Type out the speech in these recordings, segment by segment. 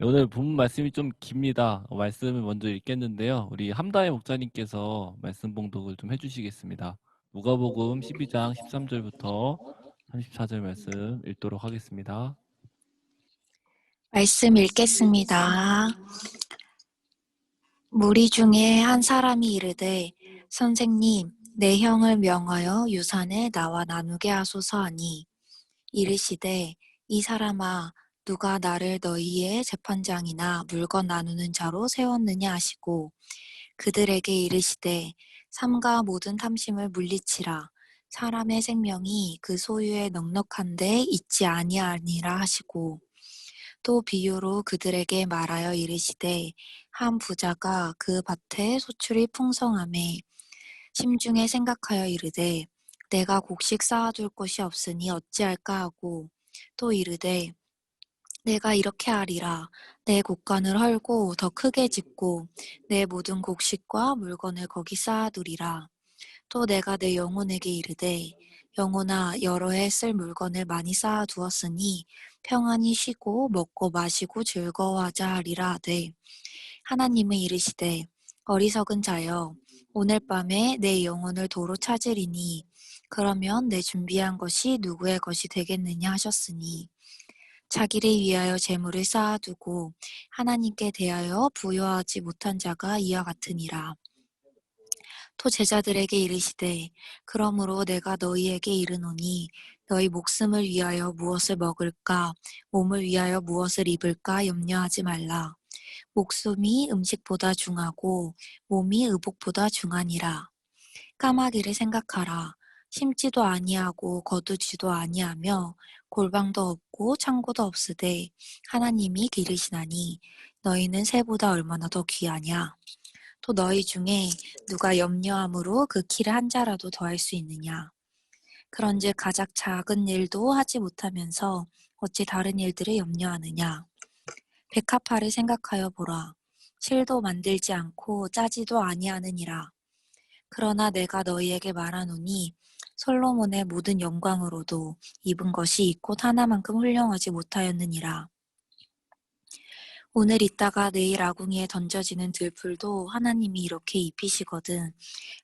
네, 오늘 본문 말씀이 좀 깁니다. 말씀을 먼저 읽겠는데요. 우리 함다혜 목사님께서 말씀 봉독을 좀 해주시겠습니다. 누가복음 12장 13절부터 34절 말씀 읽도록 하겠습니다. 말씀 읽겠습니다. 무리 중에 한 사람이 이르되 선생님 내 형을 명하여 유산을 나와 나누게 하소서 하니 이르시되 이 사람아 누가 나를 너희의 재판장이나 물건 나누는 자로 세웠느냐 하시고 그들에게 이르시되 삼가 모든 탐심을 물리치라 사람의 생명이 그 소유에 넉넉한데 있지 아니하니라 하시고 또 비유로 그들에게 말하여 이르시되 한 부자가 그 밭에 소출이 풍성하매 심중에 생각하여 이르되 내가 곡식 쌓아둘 곳이 없으니 어찌할까 하고 또 이르되 내가 이렇게 하리라 내 곡간을 헐고 더 크게 짓고 내 모든 곡식과 물건을 거기 쌓아두리라 또 내가 내 영혼에게 이르되 영혼아 여러 해 쓸 물건을 많이 쌓아두었으니 평안히 쉬고 먹고 마시고 즐거워하자 하리라 하되 하나님은 이르시되 어리석은 자여 오늘 밤에 내 영혼을 도로 찾으리니 그러면 내 준비한 것이 누구의 것이 되겠느냐 하셨으니 자기를 위하여 재물을 쌓아두고 하나님께 대하여 부여하지 못한 자가 이와 같으니라. 또 제자들에게 이르시되 그러므로 내가 너희에게 이르노니 너희 목숨을 위하여 무엇을 먹을까 몸을 위하여 무엇을 입을까 염려하지 말라. 목숨이 음식보다 중하고 몸이 의복보다 중하니라. 까마귀를 생각하라. 심지도 아니하고 거두지도 아니하며 골방도 없고 창고도 없으되 하나님이 기르시나니 너희는 새보다 얼마나 더 귀하냐. 또 너희 중에 누가 염려함으로 그 키를 한 자라도 더할 수 있느냐. 그런즉 가장 작은 일도 하지 못하면서 어찌 다른 일들을 염려하느냐. 백합화를 생각하여 보라. 실도 만들지 않고 짜지도 아니하느니라. 그러나 내가 너희에게 말하노니 솔로몬의 모든 영광으로도 입은 것이 이 꽃 하나만큼 훌륭하지 못하였느니라. 오늘 있다가 내일 아궁이에 던져지는 들풀도 하나님이 이렇게 입히시거든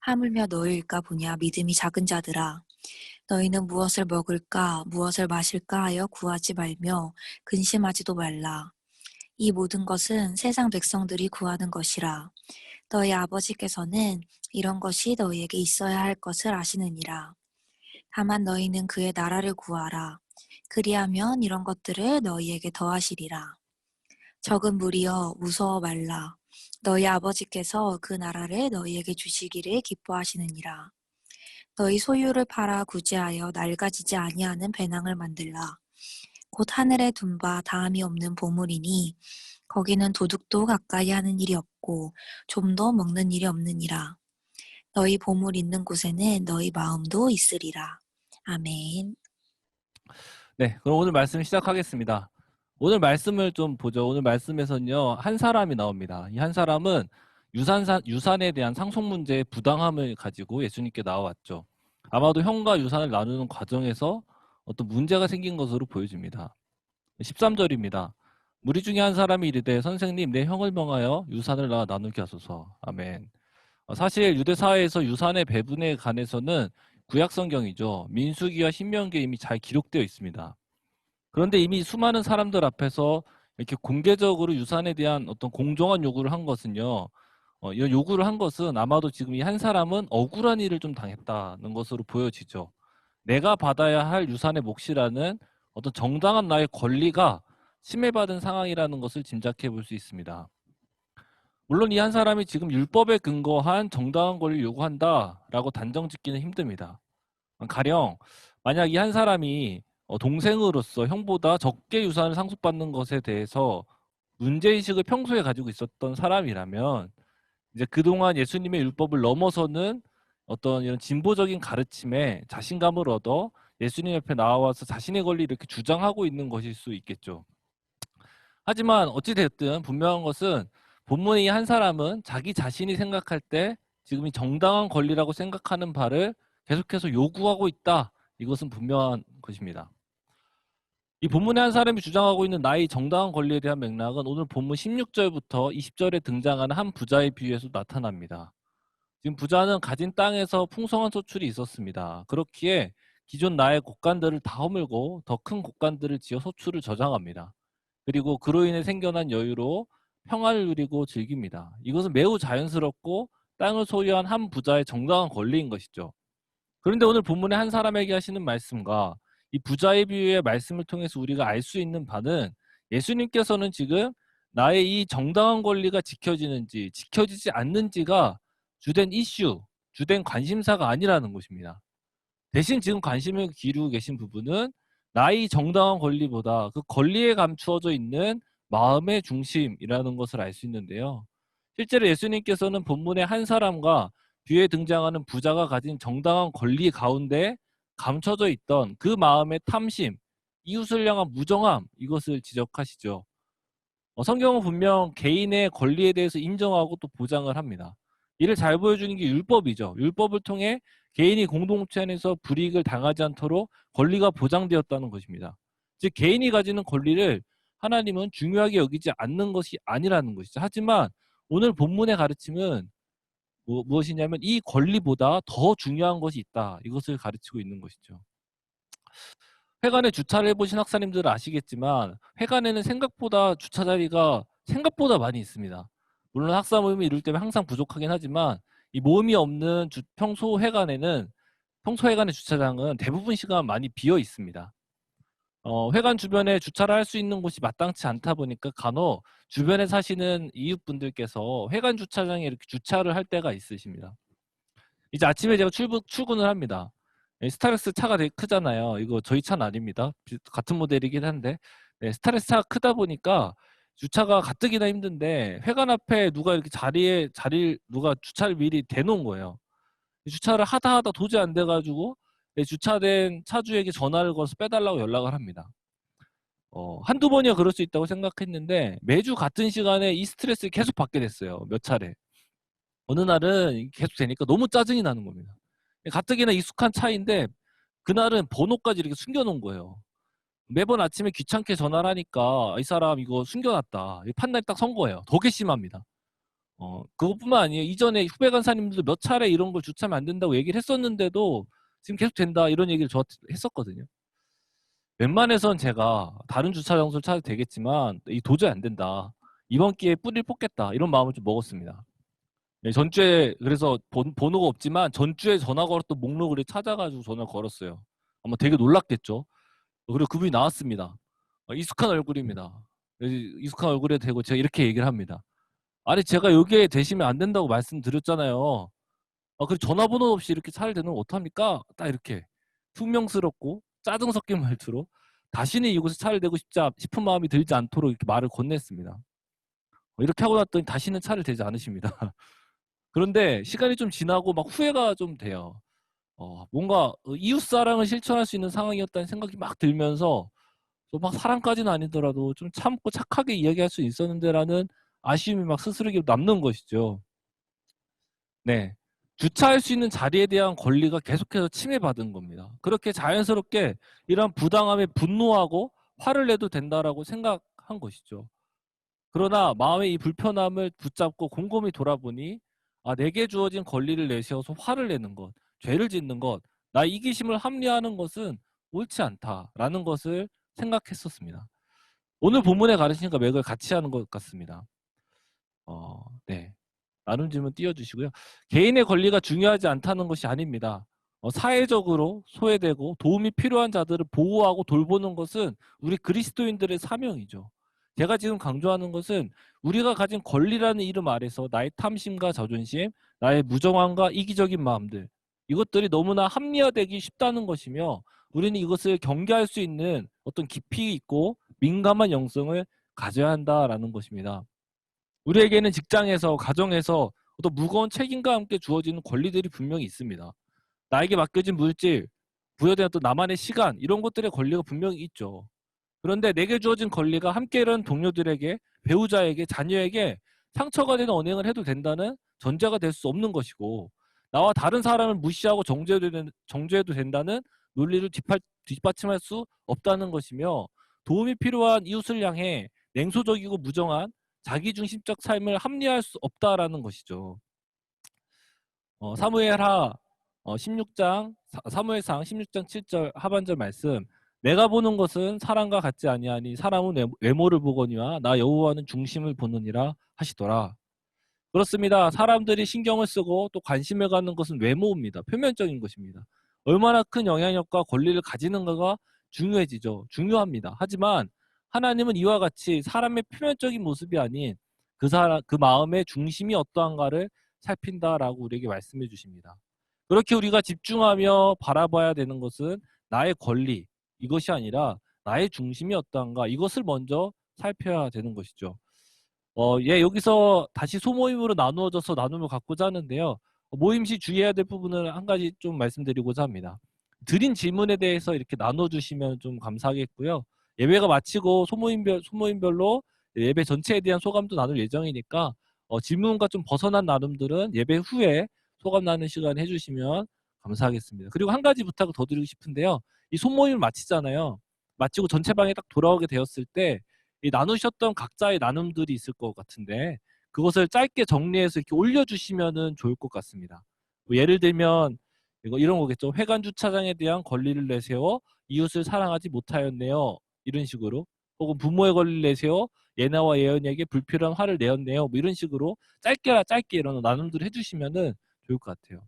하물며 너희일까 보냐 믿음이 작은 자들아. 너희는 무엇을 먹을까 무엇을 마실까 하여 구하지 말며 근심하지도 말라. 이 모든 것은 세상 백성들이 구하는 것이라. 너희 아버지께서는 이런 것이 너희에게 있어야 할 것을 아시느니라. 다만 너희는 그의 나라를 구하라. 그리하면 이런 것들을 너희에게 더하시리라. 적은 무리여 무서워 말라. 너희 아버지께서 그 나라를 너희에게 주시기를 기뻐하시느니라. 너희 소유를 팔아 구제하여 낡아지지 아니하는 배낭을 만들라. 곧 하늘에 둔 바 다함이 없는 보물이니 거기는 도둑도 가까이 하는 일이 없고 좀도 먹는 일이 없느니라. 너희 보물 있는 곳에는 너희 마음도 있으리라. 아멘. 네, 그럼 오늘 말씀 시작하겠습니다. 오늘 말씀을 좀 보죠. 오늘 말씀에서는요, 한 사람이 나옵니다. 이 한 사람은 유산에 대한 상속 문제의 부당함을 가지고 예수님께 나와왔죠. 아마도 형과 유산을 나누는 과정에서 어떤 문제가 생긴 것으로 보여집니다. 13절입니다. 무리 중에 한 사람이 이르되 선생님 내 형을 명하여 유산을 나누게 하소서. 아멘. 사실 유대 사회에서 유산의 배분에 관해서는 구약 성경이죠. 민수기와 신명기에 이미 잘 기록되어 있습니다. 그런데 이미 수많은 사람들 앞에서 이렇게 공개적으로 유산에 대한 어떤 공정한 요구를 한 것은요. 이런 요구를 한 것은 아마도 지금 이 한 사람은 억울한 일을 좀 당했다는 것으로 보여지죠. 내가 받아야 할 유산의 몫이라는 어떤 정당한 나의 권리가 침해받은 상황이라는 것을 짐작해 볼 수 있습니다. 물론 이 한 사람이 지금 율법에 근거한 정당한 권리를 요구한다라고 단정 짓기는 힘듭니다. 가령 만약 이 한 사람이 동생으로서 형보다 적게 유산을 상속받는 것에 대해서 문제의식을 평소에 가지고 있었던 사람이라면 이제 그동안 예수님의 율법을 넘어서는 어떤 이런 진보적인 가르침에 자신감을 얻어 예수님 옆에 나와서 자신의 권리를 이렇게 주장하고 있는 것일 수 있겠죠. 하지만 어찌됐든 분명한 것은 본문의 이 한 사람은 자기 자신이 생각할 때 지금이 정당한 권리라고 생각하는 바를 계속해서 요구하고 있다. 이것은 분명한 것입니다. 이 본문의 한 사람이 주장하고 있는 나의 정당한 권리에 대한 맥락은 오늘 본문 16절부터 20절에 등장하는 한 부자의 비유에서 나타납니다. 지금 부자는 가진 땅에서 풍성한 소출이 있었습니다. 그렇기에 기존 나의 곡간들을 다 허물고 더 큰 곡간들을 지어 소출을 저장합니다. 그리고 그로 인해 생겨난 여유로 평안을 누리고 즐깁니다. 이것은 매우 자연스럽고 땅을 소유한 한 부자의 정당한 권리인 것이죠. 그런데 오늘 본문의 한 사람에게 하시는 말씀과 이 부자의 비유의 말씀을 통해서 우리가 알 수 있는 바는 예수님께서는 지금 나의 이 정당한 권리가 지켜지는지 지켜지지 않는지가 주된 이슈, 주된 관심사가 아니라는 것입니다. 대신 지금 관심을 기울이고 계신 부분은 나의 정당한 권리보다 그 권리에 감추어져 있는 마음의 중심이라는 것을 알 수 있는데요. 실제로 예수님께서는 본문의 한 사람과 뒤에 등장하는 부자가 가진 정당한 권리 가운데 감춰져 있던 그 마음의 탐심, 이웃을 향한 무정함, 이것을 지적하시죠. 성경은 분명 개인의 권리에 대해서 인정하고 또 보장을 합니다. 이를 잘 보여주는 게 율법이죠. 율법을 통해 개인이 공동체 안에서 불이익을 당하지 않도록 권리가 보장되었다는 것입니다. 즉 개인이 가지는 권리를 하나님은 중요하게 여기지 않는 것이 아니라는 것이죠. 하지만 오늘 본문의 가르침은 무엇이냐면 이 권리보다 더 중요한 것이 있다. 이것을 가르치고 있는 것이죠. 회관에 주차를 해보신 학사님들은 아시겠지만 회관에는 생각보다 주차 자리가 생각보다 많이 있습니다. 물론 학사 모임이 이룰 때면 항상 부족하긴 하지만 이 모임이 없는 평소 회관의 주차장은 대부분 시간 많이 비어 있습니다. 회관 주변에 주차를 할 수 있는 곳이 마땅치 않다 보니까 간혹 주변에 사시는 이웃분들께서 회관 주차장에 이렇게 주차를 할 때가 있으십니다. 이제 아침에 제가 출근을 합니다. 스타렉스 차가 되게 크잖아요. 이거 저희 차는 아닙니다. 같은 모델이긴 한데 스타렉스 차가 크다 보니까 주차가 가뜩이나 힘든데 회관 앞에 누가 이렇게 누가 주차를 미리 대놓은 거예요. 주차를 하다 도저히 안 돼가지고 주차된 차주에게 전화를 걸어서 빼달라고 연락을 합니다. 한두 번이야 그럴 수 있다고 생각했는데 매주 같은 시간에 이 스트레스를 계속 받게 됐어요. 몇 차례. 어느 날은 계속 되니까 너무 짜증이 나는 겁니다. 가뜩이나 익숙한 차인데 그날은 번호까지 이렇게 숨겨놓은 거예요. 매번 아침에 귀찮게 전화를 하니까 이 사람 이거 숨겨놨다. 판단이 딱 선 거예요. 더 괘씸합니다. 그것뿐만 아니에요. 이전에 후배 간사님들도 몇 차례 이런 걸 주차하면 안 된다고 얘기를 했었는데도 지금 계속 된다 이런 얘기를 저한테 했었거든요. 웬만해선 제가 다른 주차 장소를 찾아도 되겠지만 이 도저히 안 된다. 이번 기회에 뿌리를 뽑겠다. 이런 마음을 좀 먹었습니다. 네, 전주에 그래서 번호가 없지만 전주에 전화 걸었던 목록을 찾아가지고 전화를 걸었어요. 아마 되게 놀랐겠죠. 그리고 그분이 나왔습니다. 익숙한 얼굴입니다. 익숙한 얼굴에 대고 제가 이렇게 얘기를 합니다. 아니 제가 여기에 대시면 안 된다고 말씀드렸잖아요. 그리고 전화번호 없이 이렇게 차를 대놓으면 어떡합니까? 딱 이렇게 퉁명스럽고 짜증 섞인 말투로 다시는 이곳에 차를 대고 싶은 마음이 들지 않도록 이렇게 말을 건넸습니다. 이렇게 하고 났더니 다시는 차를 대지 않으십니다. 그런데 시간이 좀 지나고 막 후회가 좀 돼요. 뭔가 이웃 사랑을 실천할 수 있는 상황이었다는 생각이 막 들면서 막 사랑까지는 아니더라도 좀 참고 착하게 이야기할 수 있었는데라는 아쉬움이 막 스스로에게 남는 것이죠. 네. 주차할 수 있는 자리에 대한 권리가 계속해서 침해받은 겁니다. 그렇게 자연스럽게 이런 부당함에 분노하고 화를 내도 된다라고 생각한 것이죠. 그러나 마음의 이 불편함을 붙잡고 곰곰이 돌아보니 내게 주어진 권리를 내세워서 화를 내는 것, 죄를 짓는 것, 나 이기심을 합리화하는 것은 옳지 않다라는 것을 생각했었습니다. 오늘 본문의 가르침과 맥을 같이 하는 것 같습니다. 네. 나눈 질문 띄워주시고요. 개인의 권리가 중요하지 않다는 것이 아닙니다. 사회적으로 소외되고 도움이 필요한 자들을 보호하고 돌보는 것은 우리 그리스도인들의 사명이죠. 제가 지금 강조하는 것은 우리가 가진 권리라는 이름 아래서 나의 탐심과 자존심, 나의 무정함과 이기적인 마음들, 이것들이 너무나 합리화되기 쉽다는 것이며 우리는 이것을 경계할 수 있는 어떤 깊이 있고 민감한 영성을 가져야 한다라는 것입니다. 우리에게는 직장에서, 가정에서 어떤 무거운 책임과 함께 주어지는 권리들이 분명히 있습니다. 나에게 맡겨진 물질, 부여된 어떤 나만의 시간, 이런 것들의 권리가 분명히 있죠. 그런데 내게 주어진 권리가 함께 일하는 동료들에게, 배우자에게, 자녀에게 상처가 되는 언행을 해도 된다는 전제가 될 수 없는 것이고, 나와 다른 사람을 무시하고 정죄해도 된다는 논리를 뒷받침할 수 없다는 것이며, 도움이 필요한 이웃을 향해 냉소적이고 무정한 자기중심적 삶을 합리화할 수 없다라는 것이죠. 사무엘하 16장 사무엘상 16장 7절 하반절 말씀 내가 보는 것은 사람과 같지 아니하니 사람은 외모를 보거니와 나 여호와는 중심을 보느니라 하시더라. 그렇습니다. 사람들이 신경을 쓰고 또 관심을 갖는 것은 외모입니다. 표면적인 것입니다. 얼마나 큰 영향력과 권리를 가지는가가 중요해지죠. 중요합니다. 하지만 하나님은 이와 같이 사람의 표면적인 모습이 아닌 그 마음의 중심이 어떠한가를 살핀다라고 우리에게 말씀해 주십니다. 그렇게 우리가 집중하며 바라봐야 되는 것은 나의 권리, 이것이 아니라 나의 중심이 어떠한가, 이것을 먼저 살펴야 되는 것이죠. 여기서 다시 소모임으로 나누어져서 나눔을 갖고자 하는데요. 모임 시 주의해야 될 부분을 한 가지 좀 말씀드리고자 합니다. 드린 질문에 대해서 이렇게 나눠주시면 좀 감사하겠고요. 예배가 마치고 소모임별로 예배 전체에 대한 소감도 나눌 예정이니까 질문과 좀 벗어난 나눔들은 예배 후에 소감 나누는 시간 해주시면 감사하겠습니다. 그리고 한 가지 부탁을 더 드리고 싶은데요. 이 소모임을 마치잖아요. 마치고 전체 방에 딱 돌아오게 되었을 때 이 나누셨던 각자의 나눔들이 있을 것 같은데 그것을 짧게 정리해서 이렇게 올려주시면 좋을 것 같습니다. 뭐 예를 들면 이런 거겠죠. 회관 주차장에 대한 권리를 내세워 이웃을 사랑하지 못하였네요. 이런 식으로. 혹은 부모의 권리를 내세워 예나와 예언에게 불필요한 화를 내었네요. 뭐 이런 식으로 짧게 이런 나눔들을 해주시면 좋을 것 같아요.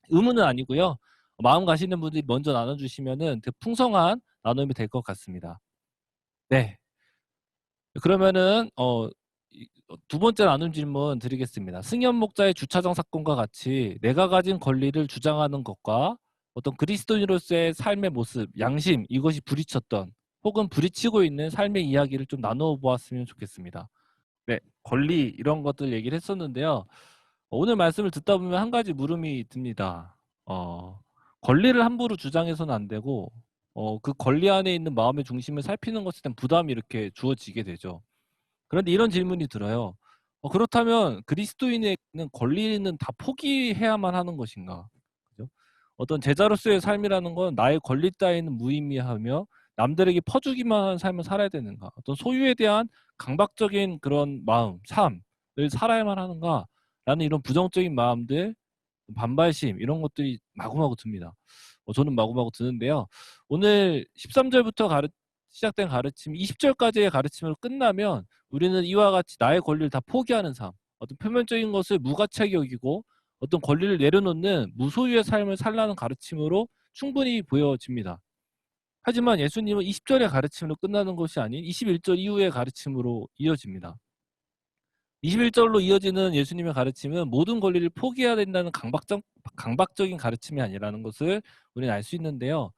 의무는 아니고요. 마음 가시는 분들이 먼저 나눠주시면 풍성한 나눔이 될 것 같습니다. 네. 그러면은 두 번째 나눔 질문 드리겠습니다. 승연 목자의 주차장 사건과 같이 내가 가진 권리를 주장하는 것과 어떤 그리스도인으로서의 삶의 모습, 양심 이것이 부딪혔던 혹은 부딪히고 있는 삶의 이야기를 좀 나누어 보았으면 좋겠습니다. 네, 권리 이런 것들 얘기를 했었는데요. 오늘 말씀을 듣다 보면 한 가지 물음이 듭니다. 권리를 함부로 주장해서는 안 되고 그 권리 안에 있는 마음의 중심을 살피는 것에 대한 부담이 이렇게 주어지게 되죠. 그런데 이런 질문이 들어요. 그렇다면 그리스도인에게는 권리는 다 포기해야만 하는 것인가? 그죠? 어떤 제자로서의 삶이라는 건 나의 권리 따위는 무의미하며 남들에게 퍼주기만 하는 삶을 살아야 되는가? 어떤 소유에 대한 강박적인 그런 마음, 삶을 살아야만 하는가? 라는 이런 부정적인 마음들, 반발심 이런 것들이 마구마구 듭니다. 저는 마구마구 드는데요. 오늘 13절부터 시작된 가르침, 20절까지의 가르침으로 끝나면 우리는 이와 같이 나의 권리를 다 포기하는 삶, 어떤 표면적인 것을 무가치하게 여기고 어떤 권리를 내려놓는 무소유의 삶을 살라는 가르침으로 충분히 보여집니다. 하지만 예수님은 20절의 가르침으로 끝나는 것이 아닌 21절 이후의 가르침으로 이어집니다. 21절로 이어지는 예수님의 가르침은 모든 권리를 포기해야 된다는 강박적인 가르침이 아니라는 것을 우리는 알 수 있는데요.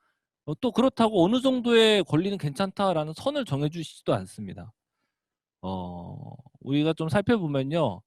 또 그렇다고 어느 정도의 권리는 괜찮다라는 선을 정해주시지도 않습니다. 우리가 좀 살펴보면요.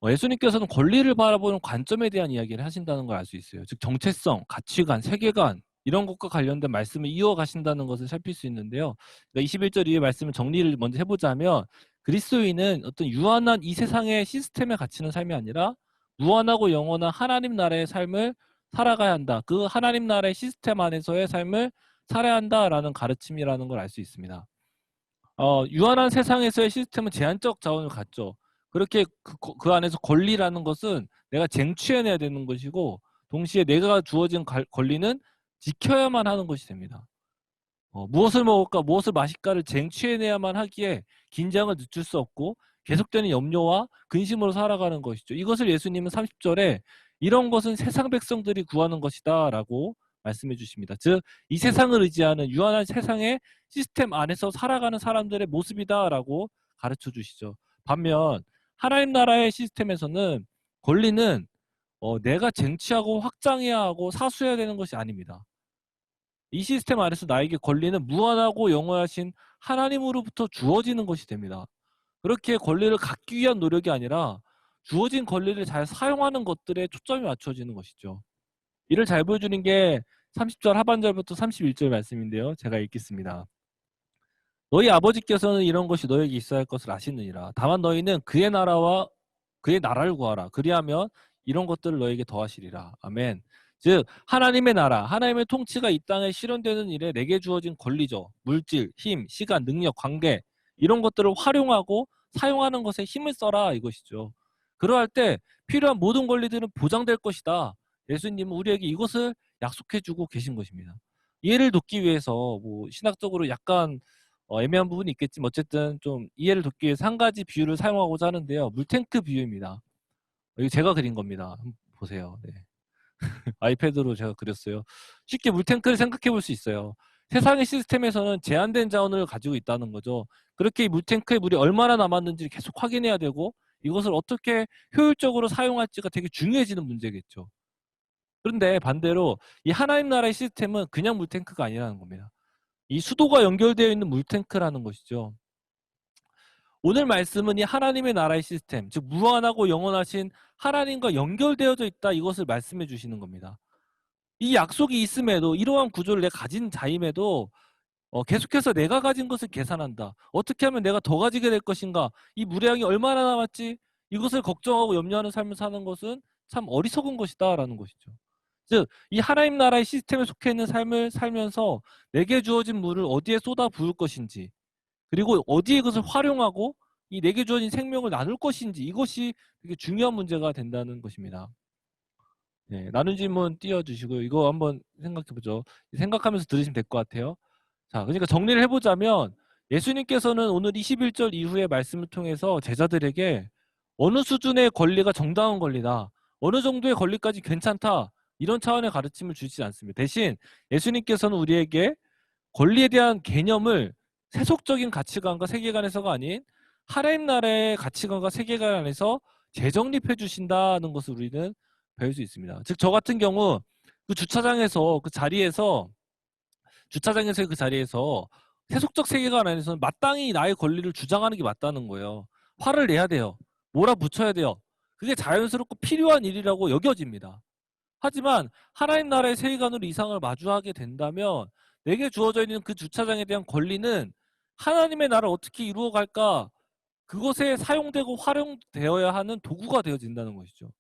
예수님께서는 권리를 바라보는 관점에 대한 이야기를 하신다는 걸 알 수 있어요. 즉 정체성, 가치관, 세계관 이런 것과 관련된 말씀을 이어가신다는 것을 살필 수 있는데요. 그러니까 21절 이후의 말씀을 정리를 먼저 해보자면 그리스도인은 어떤 유한한 이 세상의 시스템에 갇히는 삶이 아니라 무한하고 영원한 하나님 나라의 삶을 살아가야 한다. 그 하나님 나라의 시스템 안에서의 삶을 살아야 한다라는 가르침이라는 걸 알 수 있습니다. 유한한 세상에서의 시스템은 제한적 자원을 갖죠. 그렇게 그 안에서 권리라는 것은 내가 쟁취해내야 되는 것이고 동시에 내가 주어진 권리는 지켜야만 하는 것이 됩니다. 무엇을 먹을까 무엇을 마실까를 쟁취해내야만 하기에 긴장을 늦출 수 없고 계속되는 염려와 근심으로 살아가는 것이죠. 이것을 예수님은 30절에 이런 것은 세상 백성들이 구하는 것이다 라고 말씀해 주십니다. 즉 이 세상을 의지하는 유한한 세상의 시스템 안에서 살아가는 사람들의 모습이다 라고 가르쳐 주시죠. 반면 하나님 나라의 시스템에서는 권리는 내가 쟁취하고 확장해야 하고 사수해야 되는 것이 아닙니다. 이 시스템 안에서 나에게 권리는 무한하고 영원하신 하나님으로부터 주어지는 것이 됩니다. 그렇게 권리를 갖기 위한 노력이 아니라 주어진 권리를 잘 사용하는 것들에 초점이 맞춰지는 것이죠. 이를 잘 보여주는 게 30절 하반절부터 31절 말씀인데요. 제가 읽겠습니다. 너희 아버지께서는 이런 것이 너에게 있어야 할 것을 아시느니라. 다만 너희는 그의 나라와 그의 나라를 구하라. 그리하면 이런 것들을 너에게 더하시리라. 아멘. 즉 하나님의 나라, 하나님의 통치가 이 땅에 실현되는 일에 내게 주어진 권리죠. 물질, 힘, 시간, 능력, 관계 이런 것들을 활용하고 사용하는 것에 힘을 써라 이것이죠. 그러할 때 필요한 모든 권리들은 보장될 것이다. 예수님은 우리에게 이것을 약속해 주고 계신 것입니다. 이해를 돕기 위해서 뭐 신학적으로 약간 애매한 부분이 있겠지만 어쨌든 좀 이해를 돕기 위해서 한 가지 비유를 사용하고자 하는데요. 물탱크 비유입니다. 이거 제가 그린 겁니다. 한번 보세요. 네. 아이패드로 제가 그렸어요. 쉽게 물탱크를 생각해 볼 수 있어요. 세상의 시스템에서는 제한된 자원을 가지고 있다는 거죠. 그렇게 이 물탱크에 물이 얼마나 남았는지 계속 확인해야 되고 이것을 어떻게 효율적으로 사용할지가 되게 중요해지는 문제겠죠. 그런데 반대로 이 하나님 나라의 시스템은 그냥 물탱크가 아니라는 겁니다. 이 수도가 연결되어 있는 물탱크라는 것이죠. 오늘 말씀은 이 하나님의 나라의 시스템, 즉 무한하고 영원하신 하나님과 연결되어져 있다 이것을 말씀해 주시는 겁니다. 이 약속이 있음에도 이러한 구조를 내가 가진 자임에도 계속해서 내가 가진 것을 계산한다. 어떻게 하면 내가 더 가지게 될 것인가? 이 물량이 얼마나 남았지? 이것을 걱정하고 염려하는 삶을 사는 것은 참 어리석은 것이다라는 것이죠. 즉, 이 하나님 나라의 시스템에 속해 있는 삶을 살면서 내게 주어진 물을 어디에 쏟아 부을 것인지, 그리고 어디에 그것을 활용하고 이 내게 주어진 생명을 나눌 것인지 이것이 되게 중요한 문제가 된다는 것입니다. 네, 나눈 질문 띄워주시고요. 이거 한번 생각해보죠. 생각하면서 들으시면 될 것 같아요. 자, 그러니까 정리를 해보자면 예수님께서는 오늘 21절 이후의 말씀을 통해서 제자들에게 어느 수준의 권리가 정당한 권리다. 어느 정도의 권리까지 괜찮다. 이런 차원의 가르침을 주시지 않습니다. 대신 예수님께서는 우리에게 권리에 대한 개념을 세속적인 가치관과 세계관에서가 아닌 하나님 나라의 가치관과 세계관 안에서 재정립해 주신다는 것을 우리는 배울 수 있습니다. 즉 저 같은 경우 그 주차장에서 그 자리에서 세속적 세계관 안에서는 마땅히 나의 권리를 주장하는 게 맞다는 거예요. 화를 내야 돼요. 몰아붙여야 돼요. 그게 자연스럽고 필요한 일이라고 여겨집니다. 하지만 하나님 나라의 세계관으로 이상을 마주하게 된다면 내게 주어져 있는 그 주차장에 대한 권리는 하나님의 나라를 어떻게 이루어갈까 그것에 사용되고 활용되어야 하는 도구가 되어진다는 것이죠.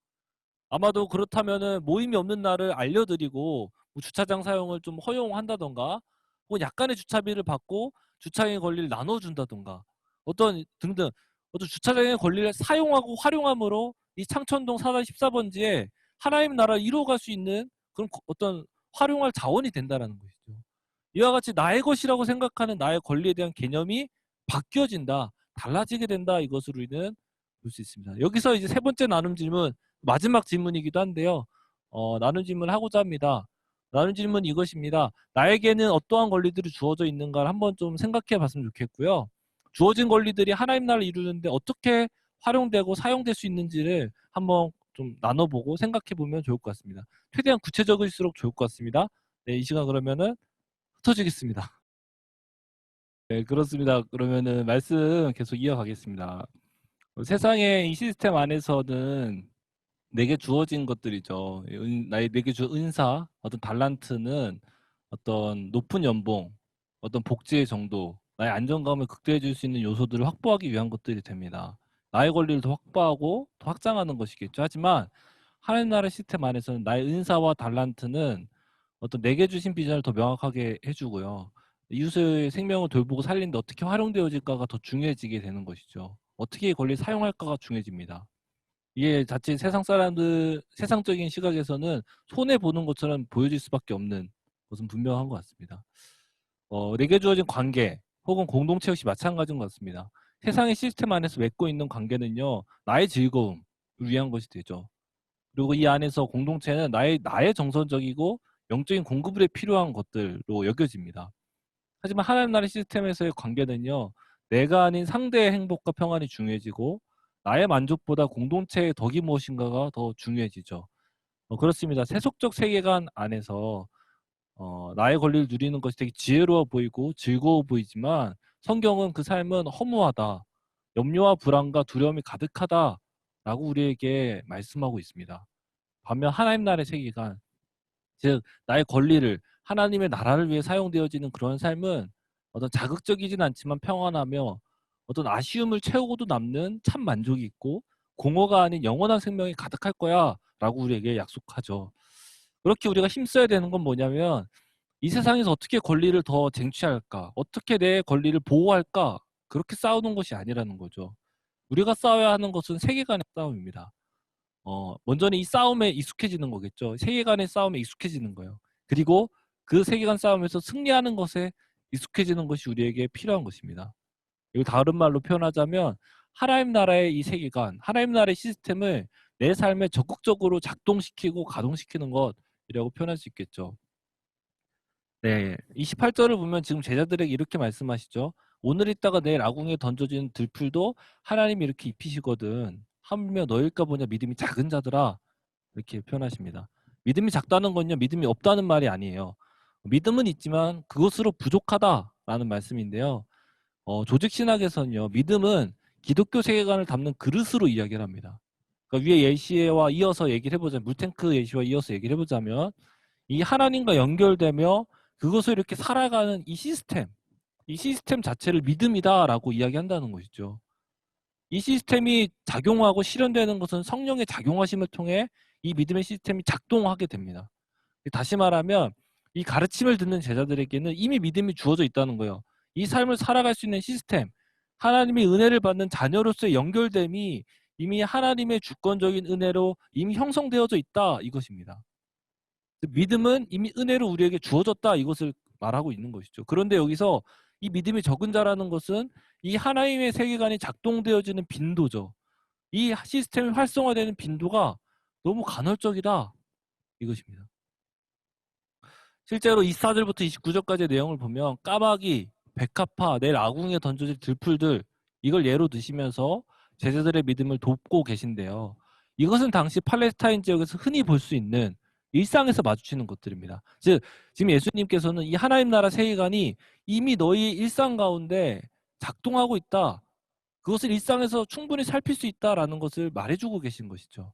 아마도 그렇다면은 모임이 없는 날을 알려드리고 뭐 주차장 사용을 좀 허용한다던가 혹은 약간의 주차비를 받고 주차장의 권리를 나눠준다던가 어떤 등등 어떤 주차장의 권리를 사용하고 활용함으로 이 창천동 4단 14번지에 하나님 나라를 이루어갈 수 있는 그런 어떤 활용할 자원이 된다는 것이죠. 이와 같이 나의 것이라고 생각하는 나의 권리에 대한 개념이 바뀌어진다. 달라지게 된다. 이것을 우리는 볼 수 있습니다. 여기서 이제 세 번째 나눔 질문 마지막 질문이기도 한데요. 나눈 질문을 하고자 합니다. 나눈 질문 이것입니다. 나에게는 어떠한 권리들이 주어져 있는가를 한번 좀 생각해 봤으면 좋겠고요. 주어진 권리들이 하나님 나라를 이루는데 어떻게 활용되고 사용될 수 있는지를 한번 좀 나눠보고 생각해 보면 좋을 것 같습니다. 최대한 구체적일수록 좋을 것 같습니다. 네, 이 시간 그러면은 흩어지겠습니다. 네, 그렇습니다. 그러면은 말씀 계속 이어가겠습니다. 세상의 이 시스템 안에서는 내게 주어진 것들이죠. 내게 주 은사, 어떤 달란트는 어떤 높은 연봉, 어떤 복지의 정도, 나의 안정감을 극대화해 줄 수 있는 요소들을 확보하기 위한 것들이 됩니다. 나의 권리를 더 확보하고 더 확장하는 것이겠죠. 하지만 하나님 나라 시스템 안에서는 나의 은사와 달란트는 어떤 내게 주신 비전을 더 명확하게 해주고요. 이웃의 생명을 돌보고 살리는데 어떻게 활용되어질까가 더 중요해지게 되는 것이죠. 어떻게 이 권리를 사용할까가 중요해집니다. 이게 자칫 세상적인 시각에서는 손해보는 것처럼 보여질 수밖에 없는 것은 분명한 것 같습니다. 내게 주어진 관계 혹은 공동체 역시 마찬가지인 것 같습니다. 세상의 시스템 안에서 맺고 있는 관계는요, 나의 즐거움을 위한 것이 되죠. 그리고 이 안에서 공동체는 나의 정서적이고 영적인 공급에 필요한 것들로 여겨집니다. 하지만 하나님 나라의 시스템에서의 관계는요, 내가 아닌 상대의 행복과 평안이 중요해지고 나의 만족보다 공동체의 덕이 무엇인가가 더 중요해지죠. 그렇습니다. 세속적 세계관 안에서 나의 권리를 누리는 것이 되게 지혜로워 보이고 즐거워 보이지만 성경은 그 삶은 허무하다, 염려와 불안과 두려움이 가득하다라고 우리에게 말씀하고 있습니다. 반면 하나님 나라의 세계관, 즉 나의 권리를 하나님의 나라를 위해 사용되어지는 그런 삶은 어떤 자극적이진 않지만 평안하며 어떤 아쉬움을 채우고도 남는 참 만족이 있고 공허가 아닌 영원한 생명이 가득할 거야 라고 우리에게 약속하죠. 그렇게 우리가 힘써야 되는 건 뭐냐면 이 세상에서 어떻게 권리를 더 쟁취할까? 어떻게 내 권리를 보호할까? 그렇게 싸우는 것이 아니라는 거죠. 우리가 싸워야 하는 것은 세계관의 싸움입니다. 먼저는 이 싸움에 익숙해지는 거겠죠. 세계관의 싸움에 익숙해지는 거예요. 그리고 그 세계관 싸움에서 승리하는 것에 익숙해지는 것이 우리에게 필요한 것입니다. 이거 다른 말로 표현하자면 하나님 나라의 이 세계관, 하나님 나라의 시스템을 내 삶에 적극적으로 작동시키고 가동시키는 것이라고 표현할 수 있겠죠. 네, 28절을 보면 지금 제자들에게 이렇게 말씀하시죠. 오늘 있다가 내일 아궁이에 던져진 들풀도 하나님이 이렇게 입히시거든. 하물며 너일까 보냐 믿음이 작은 자들아. 이렇게 표현하십니다. 믿음이 작다는 건요, 믿음이 없다는 말이 아니에요. 믿음은 있지만 그것으로 부족하다라는 말씀인데요. 조직 신학에서는요, 믿음은 기독교 세계관을 담는 그릇으로 이야기를 합니다. 그러니까 위에 예시와 이어서 얘기를 해보자면, 물탱크 예시와 이어서 얘기를 해보자면, 이 하나님과 연결되며 그것을 이렇게 살아가는 이 시스템 자체를 믿음이다라고 이야기한다는 것이죠. 이 시스템이 작용하고 실현되는 것은 성령의 작용하심을 통해 이 믿음의 시스템이 작동하게 됩니다. 다시 말하면 이 가르침을 듣는 제자들에게는 이미 믿음이 주어져 있다는 거예요. 이 삶을 살아갈 수 있는 시스템, 하나님의 은혜를 받는 자녀로서의 연결됨이 이미 하나님의 주권적인 은혜로 이미 형성되어져 있다, 이것입니다. 믿음은 이미 은혜로 우리에게 주어졌다, 이것을 말하고 있는 것이죠. 그런데 여기서 이 믿음이 적은 자라는 것은 이 하나님의 세계관이 작동되어지는 빈도죠. 이 시스템이 활성화되는 빈도가 너무 간헐적이다, 이것입니다. 실제로 24절부터 29절까지의 내용을 보면 까마귀, 백합화, 내일 아궁이에 던져질 들풀들, 이걸 예로 드시면서 제자들의 믿음을 돕고 계신데요. 이것은 당시 팔레스타인 지역에서 흔히 볼 수 있는 일상에서 마주치는 것들입니다. 즉 지금 예수님께서는 이 하나님 나라 세계관이 이미 너희 일상 가운데 작동하고 있다, 그것을 일상에서 충분히 살필 수 있다라는 것을 말해주고 계신 것이죠.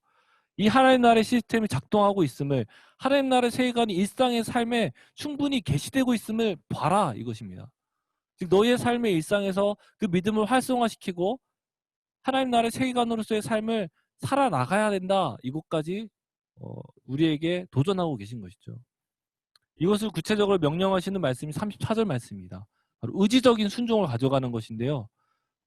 이 하나님 나라의 시스템이 작동하고 있음을, 하나님 나라의 세계관이 일상의 삶에 충분히 계시되고 있음을 봐라, 이것입니다. 즉 너희의 삶의 일상에서 그 믿음을 활성화시키고 하나님 나라의 세계관으로서의 삶을 살아나가야 된다, 이것까지 우리에게 도전하고 계신 것이죠. 이것을 구체적으로 명령하시는 말씀이 34절 말씀입니다. 바로 의지적인 순종을 가져가는 것인데요.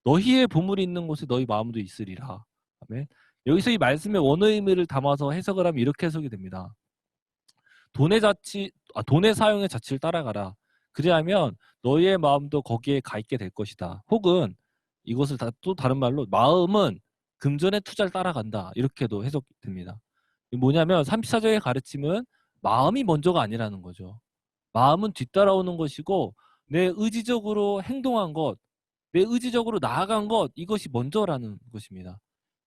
너희의 보물이 있는 곳에 너희 마음도 있으리라. 아멘. 여기서 이 말씀의 원어 의미를 담아서 해석을 하면 이렇게 해석이 됩니다. 돈의 사용의 자치를 따라가라. 그리하면 너희의 마음도 거기에 가 있게 될 것이다. 혹은 이것을 또 다른 말로 마음은 금전의 투자를 따라간다, 이렇게도 해석됩니다. 뭐냐면 34절의 가르침은 마음이 먼저가 아니라는 거죠. 마음은 뒤따라오는 것이고 내 의지적으로 행동한 것, 내 의지적으로 나아간 것, 이것이 먼저라는 것입니다.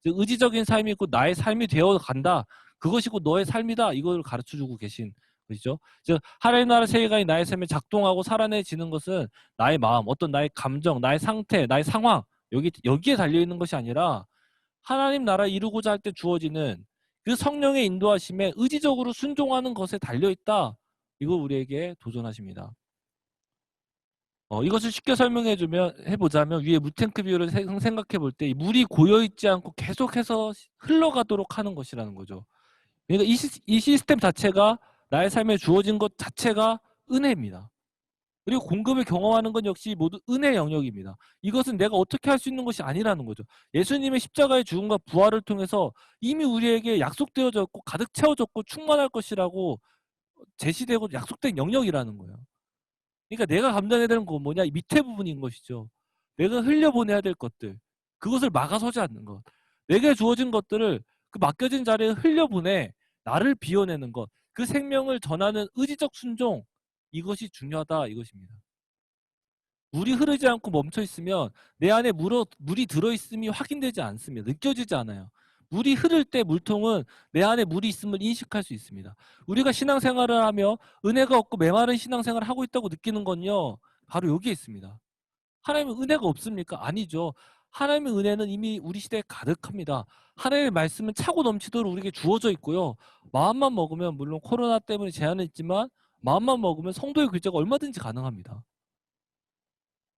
즉 의지적인 삶이 곧 나의 삶이 되어 간다, 그것이 곧 너의 삶이다, 이걸 가르쳐주고 계신 것이죠. 즉 하나님 나라 세계관이 나의 삶에 작동하고 살아내지는 것은 나의 마음, 어떤 나의 감정, 나의 상태, 나의 상황, 여기에 달려있는 것이 아니라 하나님 나라 이루고자 할 때 주어지는 그 성령의 인도하심에 의지적으로 순종하는 것에 달려있다, 이걸 우리에게 도전하십니다. 이것을 쉽게 해보자면 위에 물탱크 비유를 생각해 볼 때 물이 고여있지 않고 계속해서 흘러가도록 하는 것이라는 거죠. 그러니까 이 시스템 자체가, 나의 삶에 주어진 것 자체가 은혜입니다. 그리고 공급을 경험하는 건 역시 모두 은혜의 영역입니다. 이것은 내가 어떻게 할 수 있는 것이 아니라는 거죠. 예수님의 십자가의 죽음과 부활을 통해서 이미 우리에게 약속되어졌고 가득 채워졌고 충만할 것이라고 제시되고 약속된 영역이라는 거예요. 그러니까 내가 감당해야 되는 건 뭐냐? 이 밑에 부분인 것이죠. 내가 흘려보내야 될 것들, 그것을 막아서지 않는 것, 내게 주어진 것들을 그 맡겨진 자리에 흘려보내 나를 비워내는 것, 그 생명을 전하는 의지적 순종, 이것이 중요하다, 이것입니다. 물이 흐르지 않고 멈춰 있으면 내 안에 물이 들어있음이 확인되지 않습니다. 느껴지지 않아요. 물이 흐를 때 물통은 내 안에 물이 있음을 인식할 수 있습니다. 우리가 신앙생활을 하며 은혜가 없고 메마른 신앙생활을 하고 있다고 느끼는 건요, 바로 여기에 있습니다. 하나님의 은혜가 없습니까? 아니죠. 하나님의 은혜는 이미 우리 시대에 가득합니다. 하나님의 말씀은 차고 넘치도록 우리에게 주어져 있고요. 마음만 먹으면, 물론 코로나 때문에 제한은 있지만 마음만 먹으면 성도의 글자가 얼마든지 가능합니다.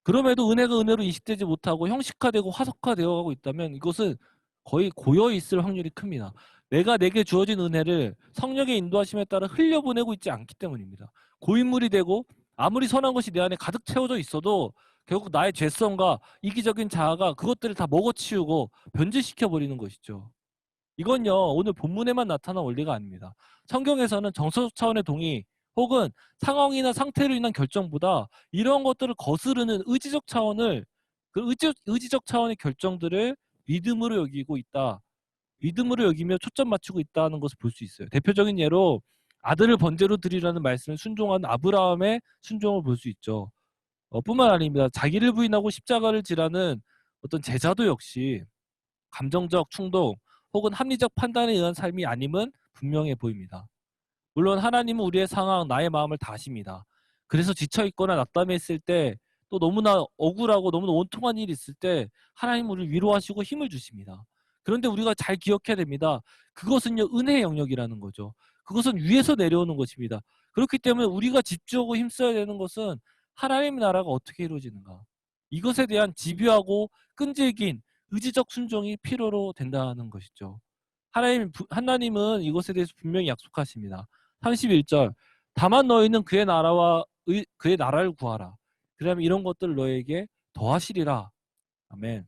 그럼에도 은혜가 은혜로 인식되지 못하고 형식화되고 화석화되어 가고 있다면 이것은 거의 고여 있을 확률이 큽니다. 내가 내게 주어진 은혜를 성령의 인도하심에 따라 흘려보내고 있지 않기 때문입니다. 고인물이 되고 아무리 선한 것이 내 안에 가득 채워져 있어도 결국 나의 죄성과 이기적인 자아가 그것들을 다 먹어치우고 변질시켜버리는 것이죠. 이건요, 오늘 본문에만 나타난 원리가 아닙니다. 성경에서는 정서적 차원의 동의 혹은 상황이나 상태로 인한 결정보다 이런 것들을 거스르는 의지적 차원을, 그 의지적 차원의 결정들을 믿음으로 여기고 있다. 믿음으로 여기며 초점 맞추고 있다는 것을 볼 수 있어요. 대표적인 예로 아들을 번제로 드리라는 말씀에 순종한 아브라함의 순종을 볼 수 있죠. 뿐만 아닙니다. 자기를 부인하고 십자가를 지라는 어떤 제자도 역시 감정적 충동 혹은 합리적 판단에 의한 삶이 아님은 분명해 보입니다. 물론 하나님은 우리의 상황, 나의 마음을 다 아십니다. 그래서 지쳐있거나 낙담해 있을 때, 또 너무나 억울하고 너무나 원통한 일이 있을 때 하나님은 우리를 위로하시고 힘을 주십니다. 그런데 우리가 잘 기억해야 됩니다. 그것은요, 은혜의 영역이라는 거죠. 그것은 위에서 내려오는 것입니다. 그렇기 때문에 우리가 집중하고 힘써야 되는 것은 하나님의 나라가 어떻게 이루어지는가, 이것에 대한 집요하고 끈질긴 의지적 순종이 필요로 된다는 것이죠. 하나님은 이것에 대해서 분명히 약속하십니다. 31절, 다만 너희는 그의 나라를 구하라. 그러면 이런 것들 너에게 더하시리라. 아멘.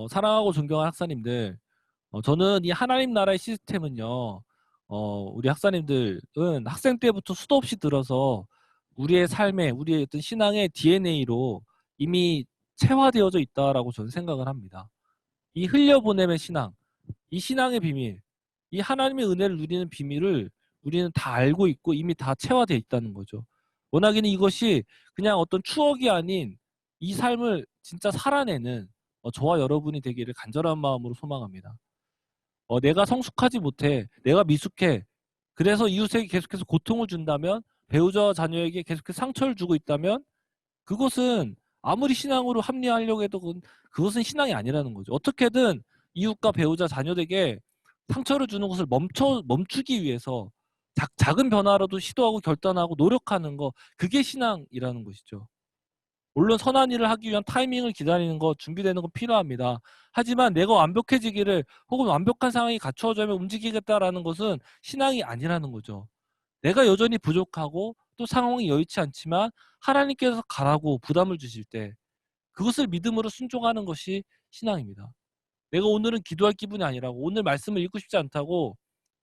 사랑하고 존경하는 학사님들, 저는 이 하나님 나라의 시스템은요, 우리 학사님들은 학생 때부터 수도 없이 들어서 우리의 삶에, 우리의 어떤 신앙의 DNA로 이미 체화되어져 있다라고 저는 생각을 합니다. 이 흘려보냄의 신앙, 이 신앙의 비밀, 이 하나님의 은혜를 누리는 비밀을 우리는 다 알고 있고 이미 다 체화되어 있다는 거죠. 워낙에는 이것이 그냥 어떤 추억이 아닌 이 삶을 진짜 살아내는 저와 여러분이 되기를 간절한 마음으로 소망합니다. 내가 성숙하지 못해, 내가 미숙해, 그래서 이웃에게 계속해서 고통을 준다면, 배우자와 자녀에게 계속해서 상처를 주고 있다면 그것은 아무리 신앙으로 합리화하려고 해도 그것은 신앙이 아니라는 거죠. 어떻게든 이웃과 배우자, 자녀에게 상처를 주는 것을 멈추기 위해서 작은 변화라도 시도하고 결단하고 노력하는 거, 그게 신앙이라는 것이죠. 물론 선한 일을 하기 위한 타이밍을 기다리는 것, 준비되는 건 필요합니다. 하지만 내가 완벽해지기를 혹은 완벽한 상황이 갖추어져면 움직이겠다라는 것은 신앙이 아니라는 거죠. 내가 여전히 부족하고 또 상황이 여의치 않지만 하나님께서 가라고 부담을 주실 때 그것을 믿음으로 순종하는 것이 신앙입니다. 내가 오늘은 기도할 기분이 아니라고, 오늘 말씀을 읽고 싶지 않다고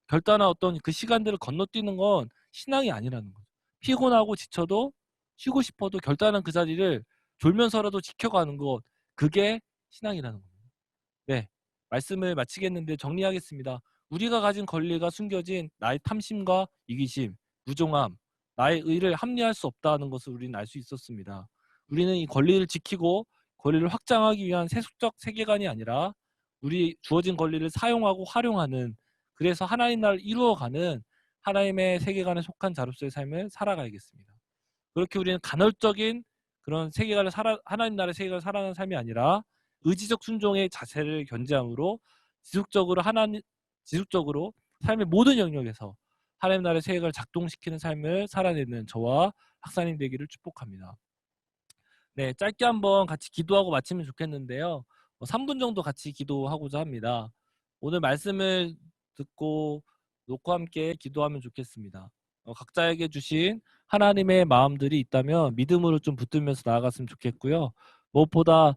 결단한 어떤 그 시간들을 건너뛰는 건 신앙이 아니라는 거죠. 피곤하고 지쳐도 쉬고 싶어도 결단한 그 자리를 졸면서라도 지켜가는 것, 그게 신앙이라는 겁니다. 네, 말씀을 마치겠는데 정리하겠습니다. 우리가 가진 권리가 숨겨진 나의 탐심과 이기심, 무종함, 나의 의를 합리화할 수 없다는 것을 우리는 알 수 있었습니다. 우리는 이 권리를 지키고 권리를 확장하기 위한 세속적 세계관이 아니라 우리 주어진 권리를 사용하고 활용하는, 그래서 하나님 나라를 이루어가는 하나님의 세계관에 속한 자로서의 삶을 살아가야겠습니다. 그렇게 우리는 간헐적인 그런 하나님 나라의 세계관을 살아가는 삶이 아니라 의지적 순종의 자세를 견지함으로 지속적으로 삶의 모든 영역에서 하나님 나라의 세계관을 작동시키는 삶을 살아내는 저와 학사님 되기를 축복합니다. 네, 짧게 한번 같이 기도하고 마치면 좋겠는데요. 3분 정도 같이 기도하고자 합니다. 오늘 말씀을 듣고 놓고 함께 기도하면 좋겠습니다. 각자에게 주신 하나님의 마음들이 있다면 믿음으로 좀 붙들면서 나아갔으면 좋겠고요. 무엇보다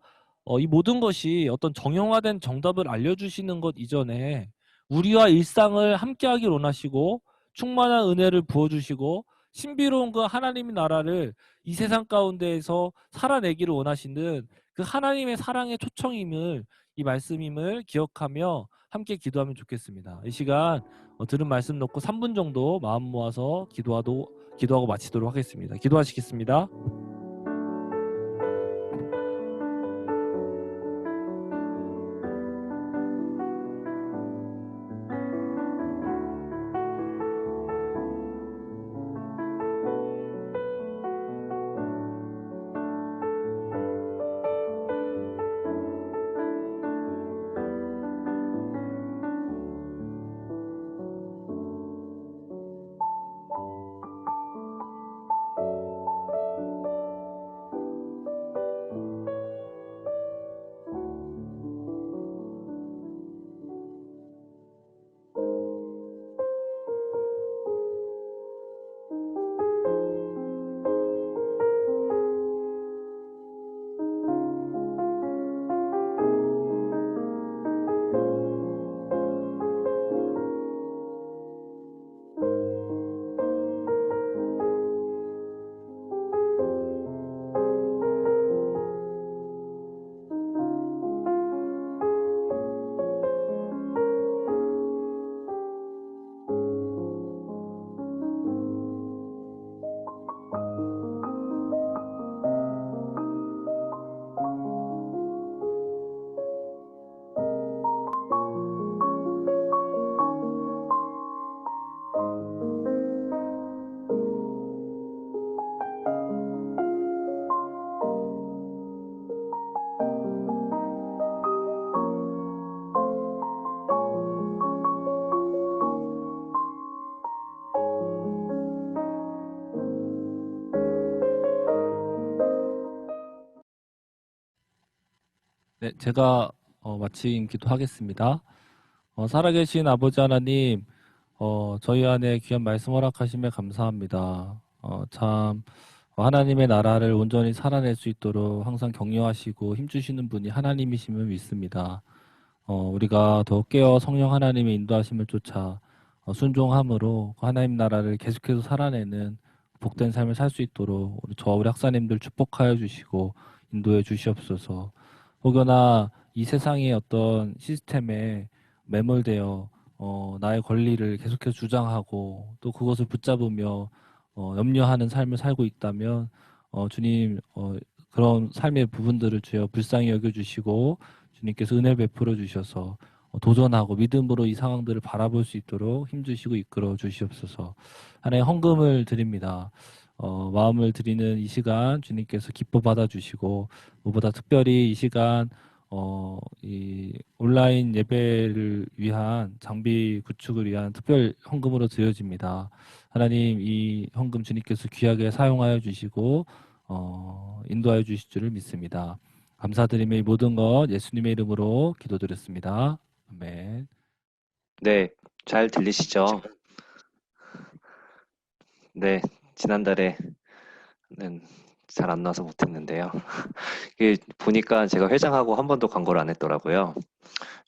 이 모든 것이 어떤 정형화된 정답을 알려주시는 것 이전에 우리와 일상을 함께하길 원하시고 충만한 은혜를 부어주시고 신비로운 그 하나님의 나라를 이 세상 가운데에서 살아내기를 원하시는 그 하나님의 사랑의 초청임을, 이 말씀임을 기억하며 함께 기도하면 좋겠습니다. 이 시간 들은 말씀 놓고 3분 정도 마음 모아서 기도하고 마치도록 하겠습니다. 기도하시겠습니다. 네, 제가 마침 기도하겠습니다. 살아계신 아버지 하나님, 저희 안에 귀한 말씀 허락하심에 감사합니다. 참 하나님의 나라를 온전히 살아낼 수 있도록 항상 격려하시고 힘주시는 분이 하나님이심을 믿습니다. 우리가 더 깨어 성령 하나님의 인도하심을 쫓아 순종함으로 그 하나님 나라를 계속해서 살아내는 복된 삶을 살 수 있도록 우리 학사님들 축복하여 주시고 인도해 주시옵소서. 혹여나 이 세상의 어떤 시스템에 매몰되어 나의 권리를 계속해서 주장하고 또 그것을 붙잡으며 염려하는 삶을 살고 있다면 주님 그런 삶의 부분들을 주여 불쌍히 여겨주시고 주님께서 은혜 베풀어 주셔서 도전하고 믿음으로 이 상황들을 바라볼 수 있도록 힘주시고 이끌어 주시옵소서. 하나의 헌금을 드립니다. 마음을 드리는 이 시간 주님께서 기뻐 받아주시고 무엇보다 특별히 이 시간 이 온라인 예배를 위한 장비 구축을 위한 특별 헌금으로 드려집니다. 하나님 이 헌금 주님께서 귀하게 사용하여 주시고 인도하여 주실 줄을 믿습니다. 감사드리며 이 모든 것 예수님의 이름으로 기도드렸습니다. 아멘. 네, 잘 들리시죠? 네, 지난달에는 잘 안 나와서 못했는데요. 이게 보니까 제가 회장하고 한 번도 광고를 안 했더라고요.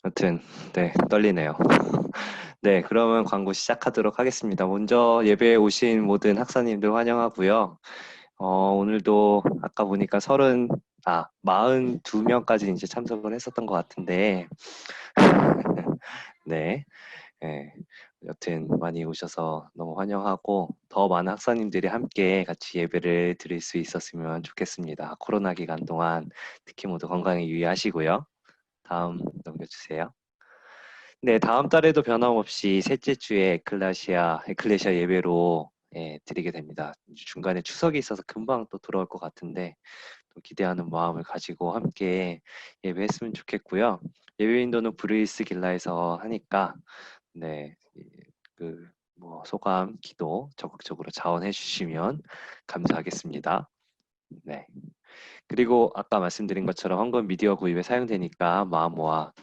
여튼, 네, 떨리네요. 네, 그러면 광고 시작하도록 하겠습니다. 먼저 예배에 오신 모든 학사님들 환영하고요. 오늘도 아까 보니까 42명까지 이제 참석을 했었던 것 같은데, 네. 예, 여튼 많이 오셔서 너무 환영하고 더 많은 학사님들이 함께 같이 예배를 드릴 수 있었으면 좋겠습니다. 코로나 기간 동안 특히 모두 건강에 유의하시고요. 다음 넘겨주세요. 네, 다음 달에도 변함없이 셋째 주에 에클레시아 예배로 드리게 됩니다. 중간에 추석이 있어서 금방 또 돌아올 것 같은데 또 기대하는 마음을 가지고 함께 예배했으면 좋겠고요. 예배 인도는 브루이스 길라에서 하니까 네, 뭐 소감, 기도 적극적으로 자원해 주시면 감사하겠습니다. 네. 그리고 아까 말씀드린 것처럼 헌금 미디어 구입에 사용되니까 마음 모아서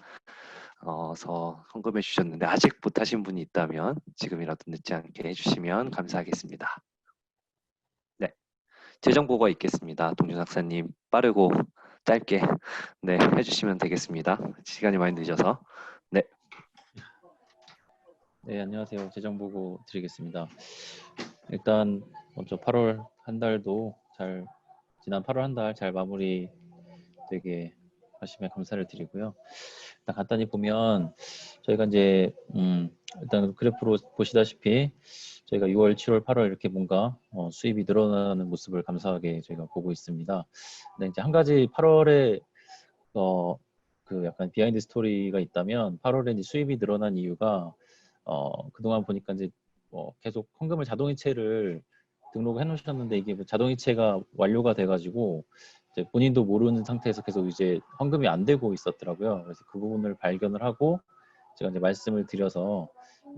헌금해 주셨는데 아직 못하신 분이 있다면 지금이라도 늦지 않게 해주시면 감사하겠습니다. 네, 재정 보고가 있겠습니다. 동준 학사님 빠르고 짧게 네 해주시면 되겠습니다. 시간이 많이 늦어서. 네. 네, 안녕하세요. 재정 보고 드리겠습니다. 일단 먼저 8월 한 달도 지난 8월 한 달 잘 마무리 되게 하시면 감사를 드리고요. 일단 간단히 보면 저희가 이제 일단 그래프로 보시다시피 저희가 6월, 7월, 8월 이렇게 뭔가 수입이 늘어나는 모습을 감사하게 저희가 보고 있습니다. 근데 이제 한 가지 8월에 그 약간 비하인드 스토리가 있다면 8월에 이제 수입이 늘어난 이유가 그동안 보니까 이제 계속 헌금을 자동이체를 등록해 놓으셨는데 이게 뭐 자동이체가 완료가 돼가지고 이제 본인도 모르는 상태에서 계속 이제 헌금이 안 되고 있었더라고요. 그래서 그 부분을 발견을 하고 제가 이제 말씀을 드려서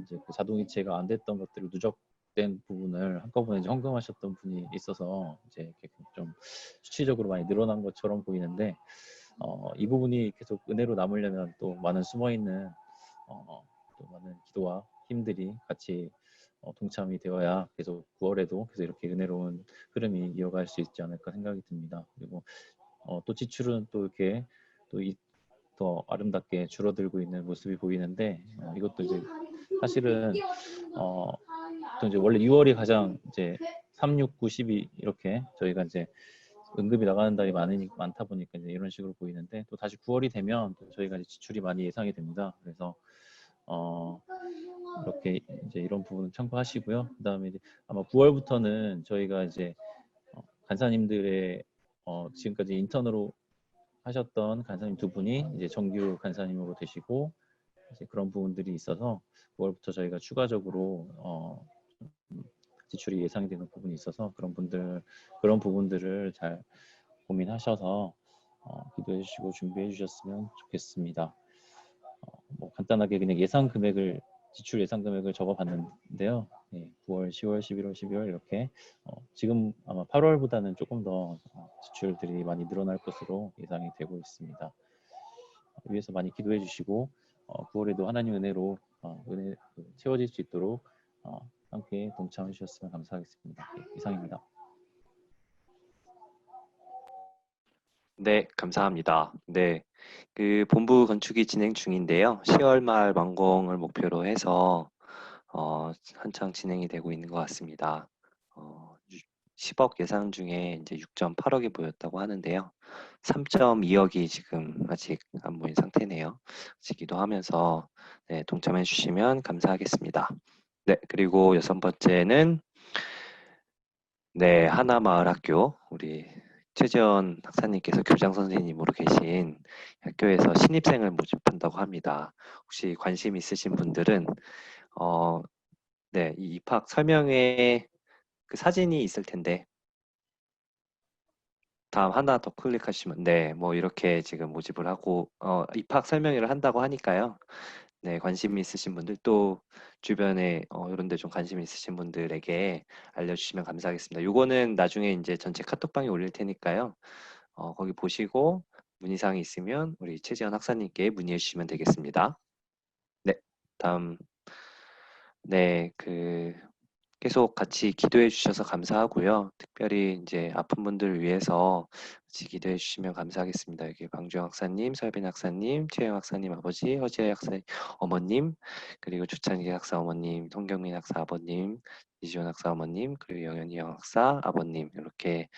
이제 그 자동이체가 안 됐던 것들을 누적된 부분을 한꺼번에 이제 헌금하셨던 분이 있어서 이제 이렇게 좀 수치적으로 많이 늘어난 것처럼 보이는데 이 부분이 계속 은혜로 남으려면 또 많은 숨어있는 또 많은 기도와 힘들이 같이 동참이 되어야 계속 9월에도 계속 이렇게 은혜로운 흐름이 이어갈 수 있지 않을까 생각이 듭니다. 그리고 또 지출은 또 이렇게 더 아름답게 줄어들고 있는 모습이 보이는데 이것도 이제 사실은 또 이제 원래 6월이 가장 이제 3, 6, 9, 12 이렇게 저희가 이제 응급이 나가는 달이 많다 보니까 이제 이런 식으로 보이는데 또 다시 9월이 되면 또 저희가 이제 지출이 많이 예상이 됩니다. 그래서 이렇게 이제 이런 부분은 참고하시고요. 그다음에 이제 아마 9월부터는 저희가 이제 간사님들의 지금까지 인턴으로 하셨던 간사님 두 분이 이제 정규 간사님으로 되시고 이제 그런 부분들이 있어서 9월부터 저희가 추가적으로 지출이 예상되는 부분이 있어서 그런 부분들을 잘 고민하셔서 기도해 주시고 준비해 주셨으면 좋겠습니다. 뭐 간단하게 그냥 지출 예상 금액을 적어봤는데요. 네, 9월, 10월, 11월, 12월 이렇게 지금 아마 8월보다는 조금 더 지출들이 많이 늘어날 것으로 예상이 되고 있습니다. 위해서 많이 기도해 주시고 9월에도 하나님 은혜로 은혜 채워질 수 있도록 함께 동참해 주셨으면 감사하겠습니다. 네, 이상입니다. 네, 감사합니다. 네, 그 본부 건축이 진행 중인데요. 10월 말 완공을 목표로 해서 한창 진행이 되고 있는 것 같습니다. 10억 예상 중에 이제 6.8억이 보였다고 하는데요. 3.2억이 지금 아직 안 보인 상태네요. 같이 기도하면서 네, 동참해 주시면 감사하겠습니다. 네, 그리고 여섯 번째는 네, 하나마을학교 우리 최지원 학사님께서 교장 선생님으로 계신 학교에서 신입생을 모집한다고 합니다. 혹시 관심 있으신 분들은 네, 이 입학 설명회에 그 사진이 있을 텐데 다음 하나 더 클릭하시면 네, 뭐 이렇게 지금 모집을 하고 입학 설명회를 한다고 하니까요. 네, 관심 있으신 분들 또 주변에 이런 데 좀 관심 있으신 분들에게 알려주시면 감사하겠습니다. 요거는 나중에 이제 전체 카톡방에 올릴 테니까요. 거기 보시고 문의사항이 있으면 우리 최지현 학사님께 문의해 주시면 되겠습니다. 네, 다음 네, 계속 같이 기도해 주셔서 감사하고요. 특별히 이제 아픈 분들을 위해서 같이 기도해 주시면 감사하겠습니다. 여기 방주영 학사님, 설빈 학사님, 최영 학사님 아버지, 허지혜 학사님 어머님, 그리고 주찬기 학사 어머님, 송경민 학사 아버님, 이지원 학사 어머님, 그리고 영현이 형 학사 아버님 이렇게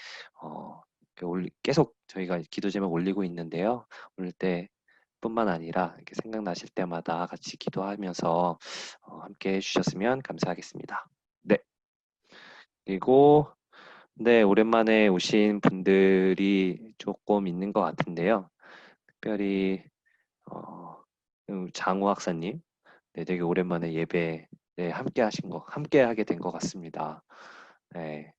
계속 저희가 기도 제목 올리고 있는데요. 올릴 때 뿐만 아니라 이렇게 생각나실 때마다 같이 기도하면서 함께 해주셨으면 감사하겠습니다. 네. 그리고 네, 오랜만에 오신 분들이 조금 있는 것 같은데요. 특별히 장우 학사님, 네, 되게 오랜만에 예배 네, 함께 하게 된 것 같습니다. 네,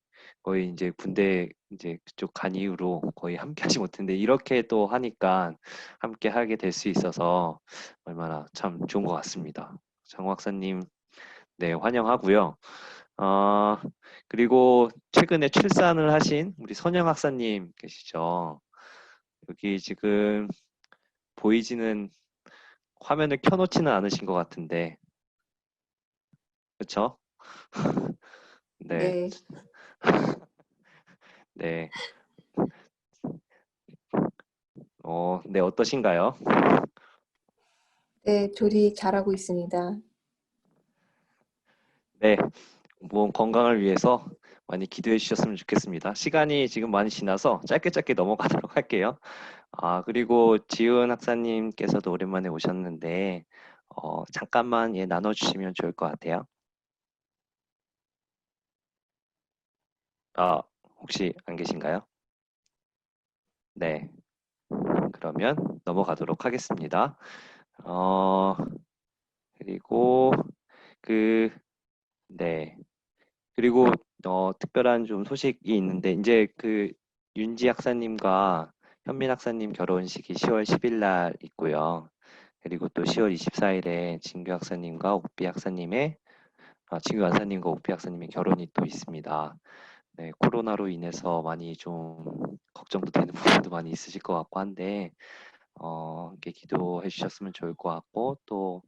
거의 이제 군대 이제 그쪽 간 이후로 거의 함께 하지 못했는데 이렇게 또 하니까 함께 하게 될 수 있어서 얼마나 참 좋은 것 같습니다. 장우 학사님, 네, 환영하고요. 어, 그리고 최근에 출산을 하신 우리 선영 학사님 계시죠? 여기 지금 보이지는 화면을 켜놓지는 않으신 것 같은데, 그렇죠? 네, 네, 네, 네, 어떠신가요? 네, 조리 잘하고 있습니다. 네, 몸 건강을 위해서 많이 기도해 주셨으면 좋겠습니다. 시간이 지금 많이 지나서 짧게 넘어가도록 할게요. 그리고 지은 학사님께서도 오랜만에 오셨는데, 잠깐만 예, 나눠주시면 좋을 것 같아요. 혹시 안 계신가요? 네, 그러면 넘어가도록 하겠습니다. 어, 그리고 그, 네, 그리고 특별한 좀 소식이 있는데 이제 윤지 학사님과 현민 학사님 결혼식이 10월 10일 날 있고요. 그리고 또 10월 24일에 진규 학사님과 옥비 학사님의 진규 원사님과 옥비 학사님의 결혼이 또 있습니다. 네, 코로나로 인해서 많이 좀 걱정도 되는 부분도 많이 있으실 것 같고 한데 이렇게 기도해 주셨으면 좋을 것 같고 또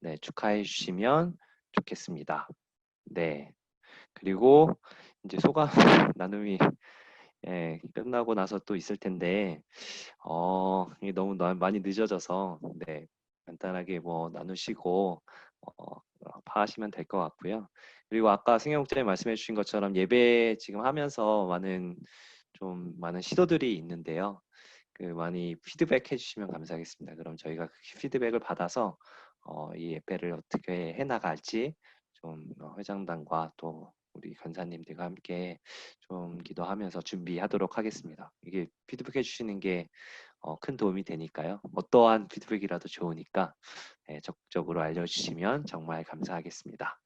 네, 축하해 주시면 좋겠습니다. 네. 그리고 이제 소감 나눔이 예, 끝나고 나서 또 있을 텐데 이게 너무 많이 늦어져서 네, 간단하게 뭐 나누시고 파하시면 될 것 같고요. 그리고 아까 승영 목사님 말씀해 주신 것처럼 예배 지금 하면서 많은 시도들이 있는데요. 많이 피드백 해주시면 감사하겠습니다. 그럼 저희가 그 피드백을 받아서 이 예배를 어떻게 해나갈지 좀 회장단과 또 우리 간사님들과 함께 좀 기도하면서 준비하도록 하겠습니다. 이게 피드백 해주시는 게 큰 도움이 되니까요. 어떠한 피드백이라도 좋으니까 적극적으로 알려주시면 정말 감사하겠습니다.